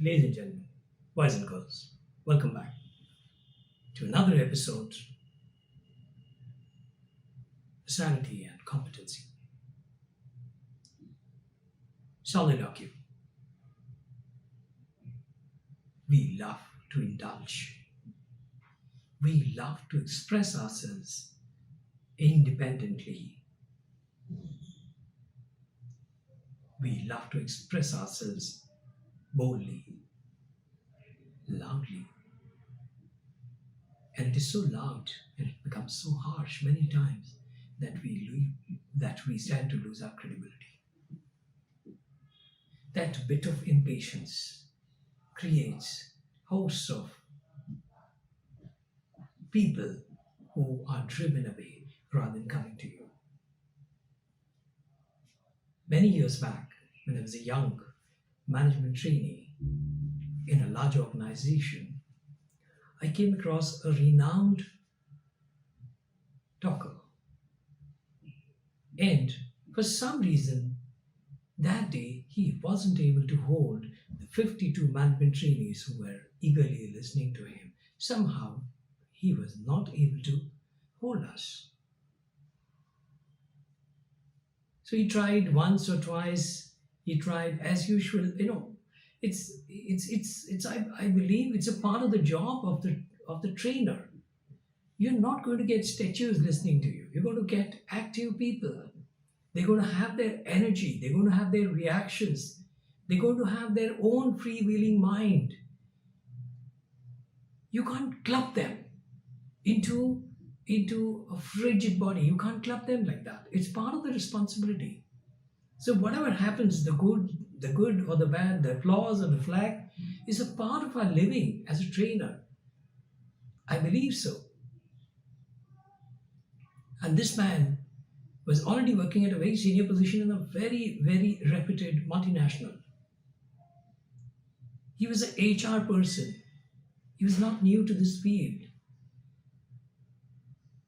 Ladies and gentlemen, boys and girls, welcome back to another episode of Personality and Competency. Soliloquy. We love to indulge. We love to express ourselves independently. We love to express ourselves boldly, loudly. And it is so loud and it becomes so harsh many times that we stand to lose our credibility. That bit of impatience creates hosts of people who are driven away rather than coming to you. Many years back, when I was a young management trainee in a large organization, I came across a renowned talker. And for some reason, that day he wasn't able to hold the 52 management trainees who were eagerly listening to him. Somehow, he was not able to hold us. So he tried once or twice. He tried as usual. I believe it's a part of the job of the trainer. You're not going to get statues listening to you. You're going to get active people. They're going to have their energy. They're going to have their reactions. They're going to have their own freewheeling mind. You can't club them into a frigid body. You can't club them like that. It's part of the responsibility. So whatever happens, the good or the bad, the applause or the flag, is a part of our living as a trainer. I believe so. And this man was already working at a very senior position in a very, very reputed multinational. He was an HR person. He was not new to this field.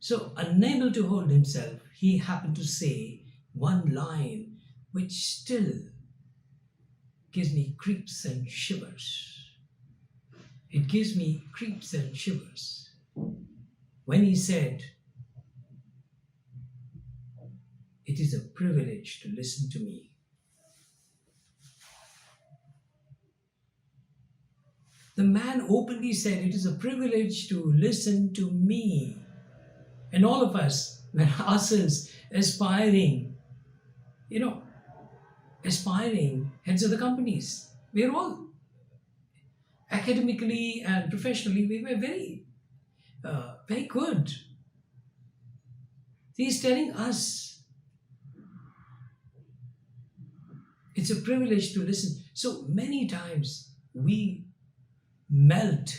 So, unable to hold himself, he happened to say one line which still gives me creeps and shivers. It gives me creeps and shivers. When he said, "It is a privilege to listen to me." The man openly said, "It is a privilege to listen to me." And all of us were ourselves aspiring heads of the companies. We are all academically and professionally, we were very good. He's telling us it's a privilege to listen. So many times we melt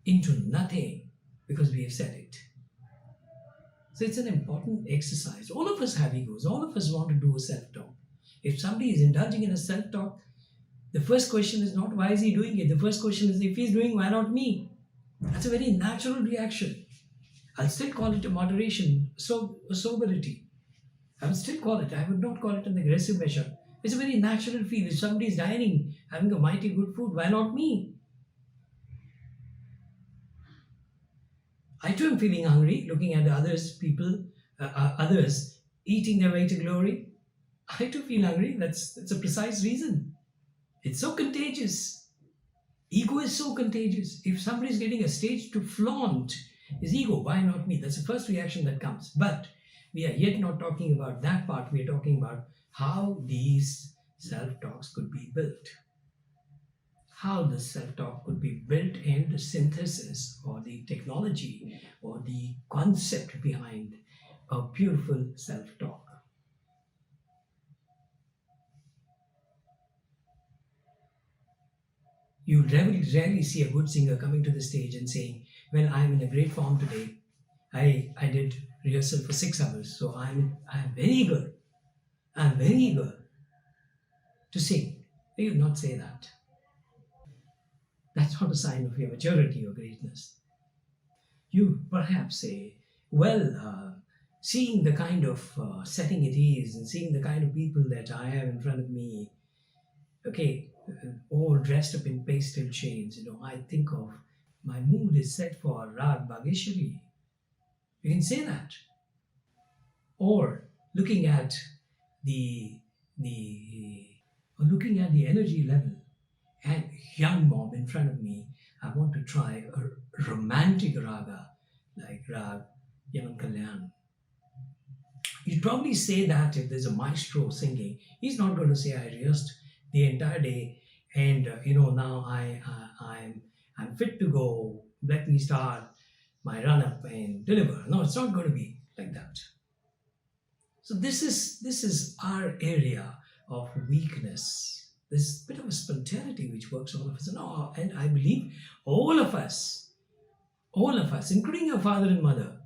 into nothing because we have said it. So it's an important exercise. All of us have egos. All of us want to do a self-talk. If somebody is indulging in a self-talk, the first question is not why is he doing it. The first question is if he's doing, why not me? That's a very natural reaction. I'll still call it a moderation, a soberity. I would still call it. I would not call it an aggressive measure. It's a very natural feel. If somebody is dining, having a mighty good food, why not me? I too am feeling hungry, looking at others eating their way to glory. I too feel hungry. That's a precise reason. It's so contagious. Ego is so contagious. If somebody is getting a stage to flaunt his ego, why not me? That's the first reaction that comes. But we are yet not talking about that part. We are talking about how these self-talks could be built. How the self-talk could be built and the synthesis or the technology or the concept behind a beautiful self-talk. You rarely see a good singer coming to the stage and saying, "Well, I'm in a great form today. I did rehearsal for 6 hours, so I'm very eager. I'm very eager to sing." You would not say that. That's not a sign of your maturity or greatness. You perhaps say, "Well, seeing the kind of setting it is and seeing the kind of people that I have in front of me, okay, all dressed up in pastel shades. I think of my mood is set for Rag Bageshwari. You can say that. Or looking at the the looking at the energy level and young mom in front of me, I want to try a romantic raga like Rag Yaman Kalyan. You'd probably say that if there's a maestro singing, he's not going to say I rehearsed the entire day and now I'm fit to go. Let me start my run up and deliver. No, it's not going to be like that. So this is our area of weakness. This bit of a spontaneity which works all of us, and I believe all of us, including your father and mother,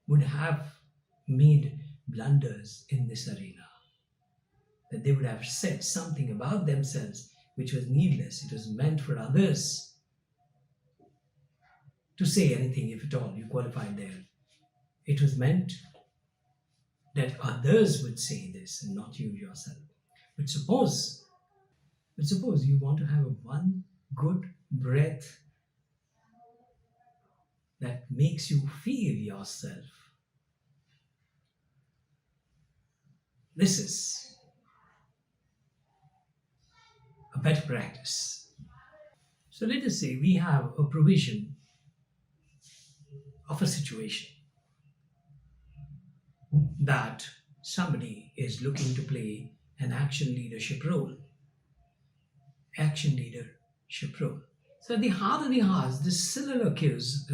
would have made blunders in this arena. That they would have said something about themselves which was needless. It was meant for others to say anything, if at all you qualified there. It was meant that others would say this and not you yourself. But suppose you want to have one good breath that makes you feel yourself. This is a better practice. So let us say we have a provision of a situation that somebody is looking to play an action leadership role. Action leadership role. So at the heart of the house, the soliloquies,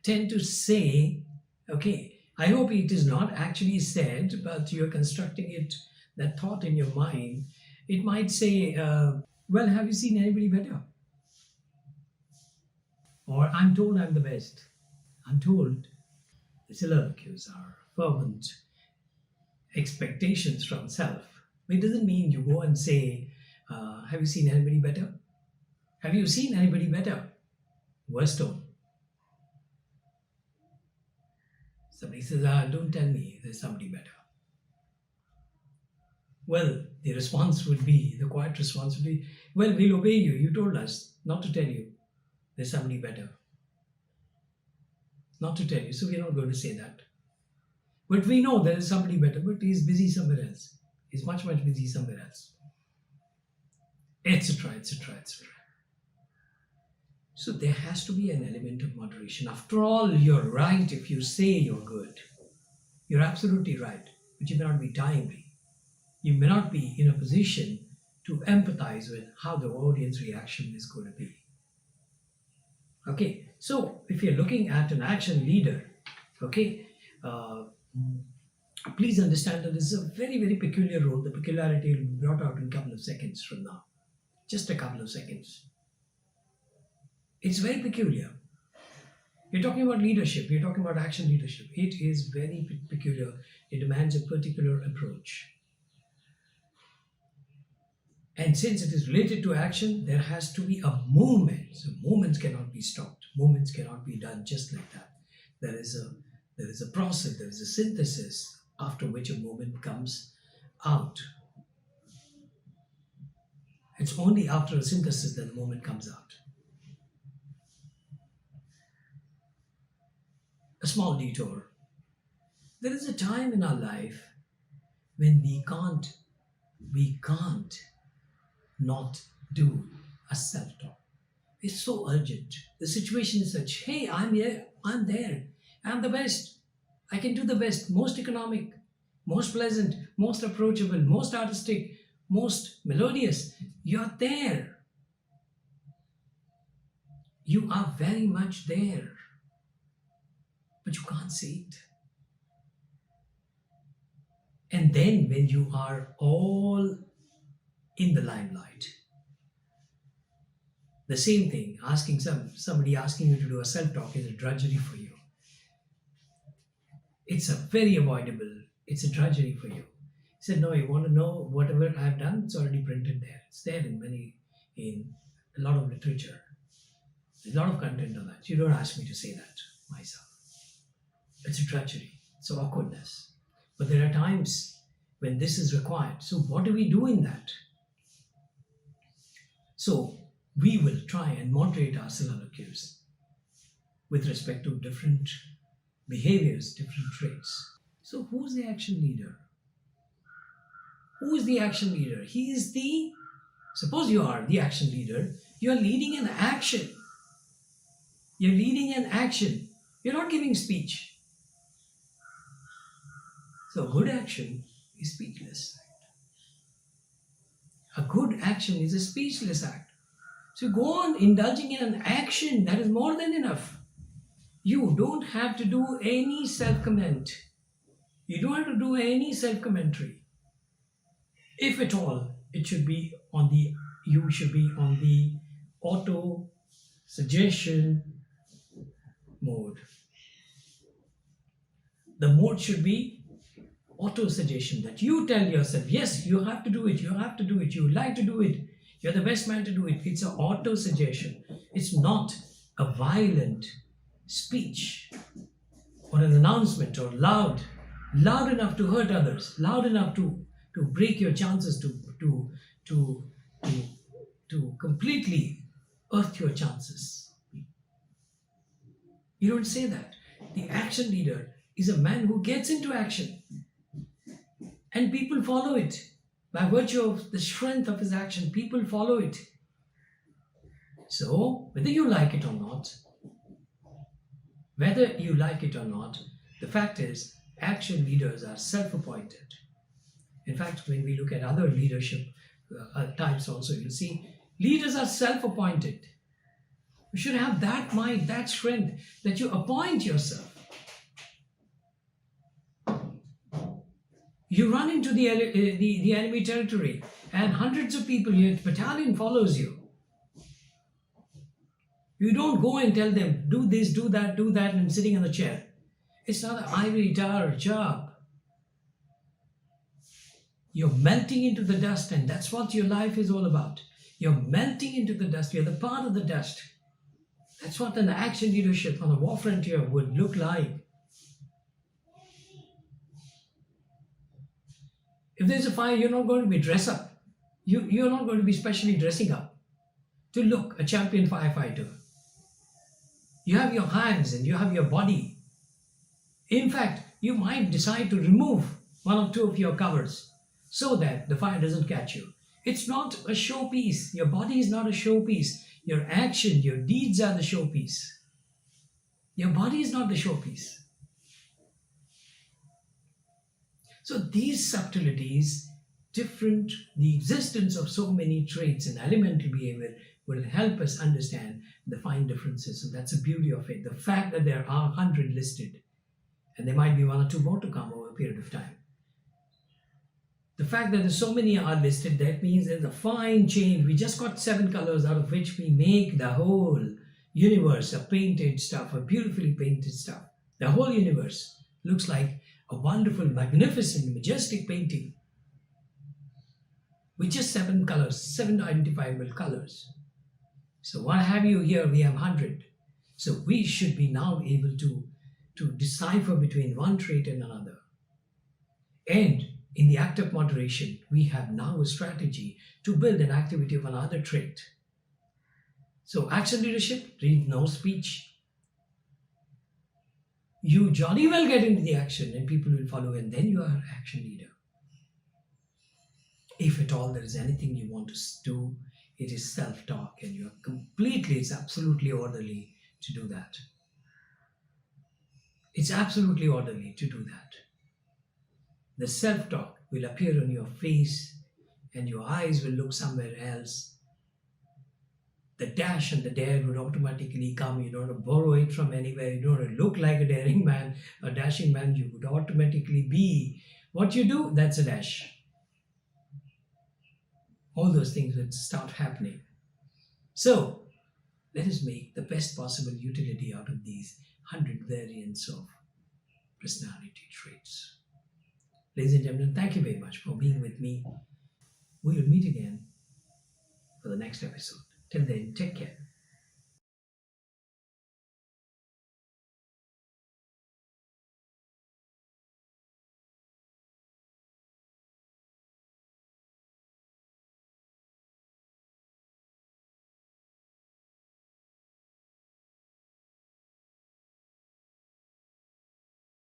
tend to say, okay, I hope it is not actually said, but you're constructing it, that thought in your mind. It might say, well, have you seen anybody better? Or I'm told I'm the best. I'm told. The soliloquies are fervent expectations from self. It doesn't mean you go and say, have you seen anybody better? Have you seen anybody better? Worst tone. Somebody says, don't tell me there's somebody better. Well, the quiet response would be, well, we'll obey you. You told us not to tell you there's somebody better. Not to tell you, so we're not going to say that. But we know there is somebody better, but he's busy somewhere else. He's much, much busy somewhere else. Etc., etc., etc. So there has to be an element of moderation. After all, you're right if you say you're good. You're absolutely right, but you may not be timely. You may not be in a position to empathize with how the audience reaction is going to be. Okay, so if you're looking at an action leader, okay, please understand that this is a very, very peculiar role. The peculiarity will be brought out in a couple of seconds from now. Just a couple of seconds. It's very peculiar. You're talking about leadership. You're talking about action leadership. It is very peculiar. It demands a particular approach. And since it is related to action, there has to be a movement. So movements cannot be stopped. Movements cannot be done just like that. There is a process. There is a synthesis after which a movement comes out. It's only after a synthesis that the movement comes out. A small detour. There is a time in our life when we can't not do a self-talk. It's so urgent. The situation is such, hey, I'm here, I'm there, I'm the best. I can do the best, most economic, most pleasant, most approachable, most artistic, most melodious. You're there. You are very much there. But you can't see it. And then when you are all in the limelight, the same thing, somebody asking you to do a self-talk is a drudgery for you. It's a very avoidable, it's a drudgery for you. He said, no, you want to know whatever I've done, it's already printed there. It's there in a lot of literature. There's a lot of content on that. You don't ask me to say that myself. It's a drudgery. It's awkwardness. But there are times when this is required. So what do we do in that? So we will try and moderate our soliloquies with respect to different behaviors, different traits. So who's the action leader? Who is the action leader? He is the, suppose you are the action leader, you are leading an action. You're leading an action. You're not giving speech. So good action is speechless. A good action is a speechless act. So go on indulging in an action, that is more than enough. You don't have to do any self-comment. You don't have to do any self-commentary. If at all, it should be on the, you should be on the auto suggestion mode. The mode should be auto suggestion, that you tell yourself, yes, you have to do it, you have to do it, you would like to do it, you're the best man to do it. It's an auto suggestion. It's not a violent speech or an announcement or loud enough to hurt others, loud enough to break your chances, to completely earth your chances. You don't say that. The action leader is a man who gets into action and people follow it. By virtue of the strength of his action, people follow it. So, whether you like it or not, the fact is, action leaders are self-appointed. In fact, when we look at other leadership types also, you'll see leaders are self-appointed. You should have that mind, that strength, that you appoint yourself. You run into the enemy territory and hundreds of people, your battalion follows you. You don't go and tell them, do this, do that, and sitting in the chair. It's not an ivory tower job. You're melting into the dust, and that's what your life is all about. You're melting into the dust. You're the part of the dust. That's what an action leadership on a war frontier would look like. If there's a fire, you're not going to be dressed up. You're not going to be specially dressing up to look a champion firefighter. You have your hands and you have your body. In fact, you might decide to remove one or two of your covers so that the fire doesn't catch you. It's not a showpiece. Your body is not a showpiece. Your action, your deeds are the showpiece. Your body is not the showpiece. So these subtleties, the existence of so many traits in elemental behavior will help us understand the fine differences. And that's the beauty of it. The fact that there are 100 listed, and there might be one or two more to come over a period of time. The fact that there's so many are listed, that means there's a fine change. We just got 7 colors out of which we make the whole universe, a painted stuff, a beautifully painted stuff. The whole universe looks like a wonderful, magnificent, majestic painting with just 7 colors, 7 identifiable colors. So what have you here? We have 100. So we should be now able to decipher between one trait and another. And in the act of moderation, we have now a strategy to build an activity of another trait. So action leadership, read no speech. You jolly well get into the action and people will follow, and then you are action leader. If at all there is anything you want to do, it is self-talk, and you are it's absolutely orderly to do that. It's absolutely orderly to do that. The self-talk will appear on your face and your eyes will look somewhere else. The dash and the dare would automatically come. You don't have to borrow it from anywhere. You don't have to look like a daring man, a dashing man. You would automatically be. What you do, that's a dash. All those things would start happening. So, let us make the best possible utility out of these 100 variants of personality traits. Ladies and gentlemen, thank you very much for being with me. We will meet again for the next episode. Till then, take care.